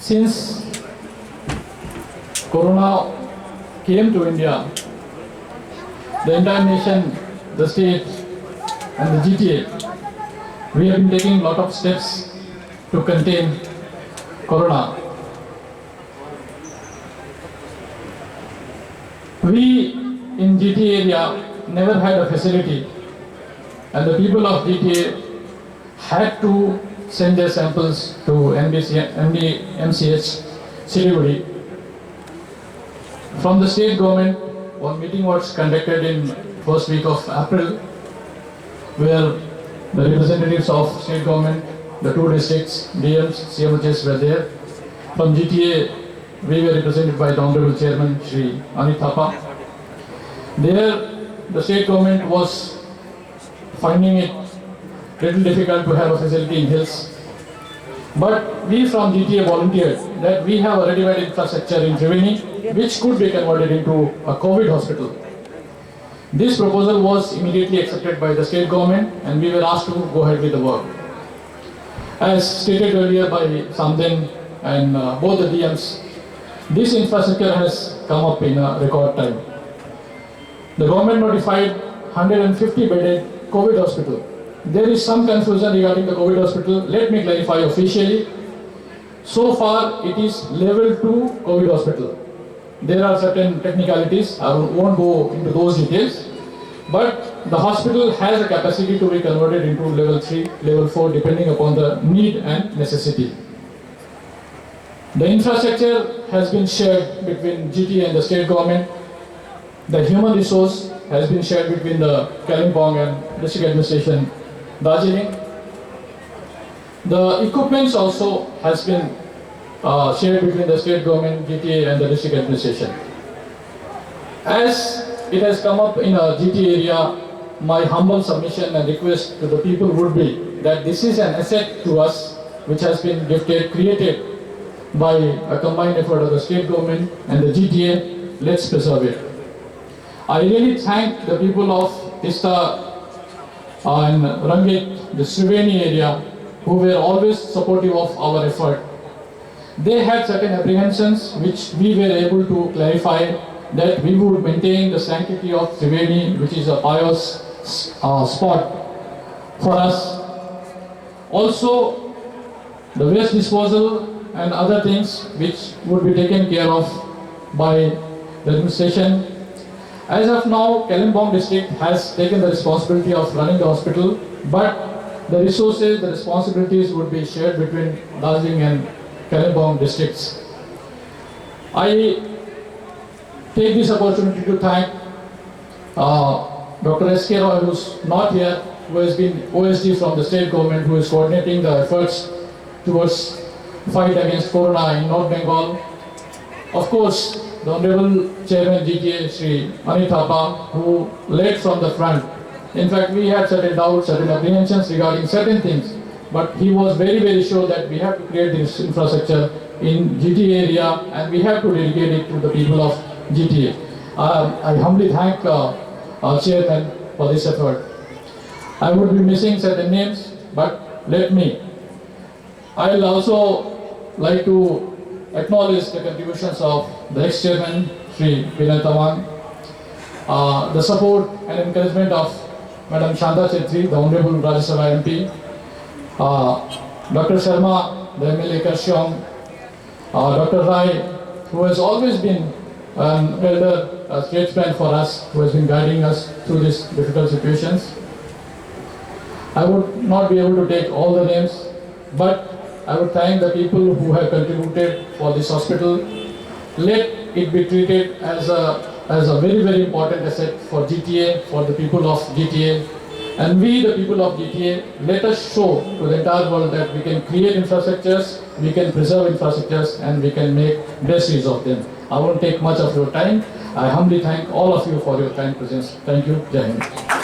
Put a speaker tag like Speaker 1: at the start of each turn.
Speaker 1: Since Corona came to India, the entire nation, the state and the GTA, we have been taking a lot of steps to contain Corona. We in GTA area never had a facility, and the people of GTA had to send their samples to MCH Siliguri. From the state government, one meeting was conducted in first week of April, where the representatives of state government, the two districts, DMs, CMHs were there. From GTA, we were represented by the Honorable Chairman, Shri Anit Thapa. There, the state government was finding it little difficult to have a facility in hills. But we from GTA volunteered that we have a ready-made infrastructure in Triveni, which could be converted into a COVID hospital. This proposal was immediately accepted by the state government, and we were asked to go ahead with the work. As stated earlier by Samden and both the DMs, this infrastructure has come up in a record time. The government notified 150-bedded COVID hospital. There is some confusion regarding the COVID hospital. Let me clarify officially. So far, it is level 2 COVID hospital. There are certain technicalities. I won't go into those details. But the hospital has a capacity to be converted into level 3, level 4, depending upon the need and necessity. The infrastructure has been shared between GTA and the state government. The human resource has been shared between the Kalimpong and district administration, Darjeeling. The equipments also has been shared between the state government, GTA and the district administration. As it has come up in a GTA area, my humble submission and request to the people would be that this is an asset to us which has been created by a combined effort of the state government and the GTA. Let's preserve it. I really thank the people of Tista and Rangit, the Triveni area, who were always supportive of our effort. They had certain apprehensions which we were able to clarify, that we would maintain the sanctity of Triveni, which is a pious spot for us. Also, the waste disposal and other things which would be taken care of by the administration. As of now, Kalimpong district has taken the responsibility of running the hospital, but the resources, the responsibilities would be shared between Darjeeling and Kalimpong districts. I take this opportunity to thank Dr. S.K. Roy, who is not here, who has been OSD from the state government, who is coordinating the efforts towards fight against Corona in North Bengal. Of course, the Honorable Chairman GTA, Shri Anit Thapa, who led from the front. In fact, we had certain doubts, certain apprehensions regarding certain things, but he was very, very sure that we have to create this infrastructure in GTA area and we have to dedicate it to the people of GTA. I humbly thank our Chairman for this effort. I would be missing certain names, but I'll also like to acknowledge the contributions of the ex-chairman, Sri Vinay Tawang, the support and encouragement of Madam Shanta Chetri, the Honorable Rajya Sabha MP, Dr. Sharma, the MLA Karshiong, Dr. Rai, who has always been an elder statesman for us, who has been guiding us through these difficult situations. I would not be able to take all the names, but I would thank the people who have contributed for this hospital. Let it be treated as a very, very important asset for GTA, for the people of GTA. And we, the people of GTA, let us show to the entire world that we can create infrastructures, we can preserve infrastructures, and we can make best use of them. I won't take much of your time. I humbly thank all of you for your kind presence. Thank you. Jai Hind.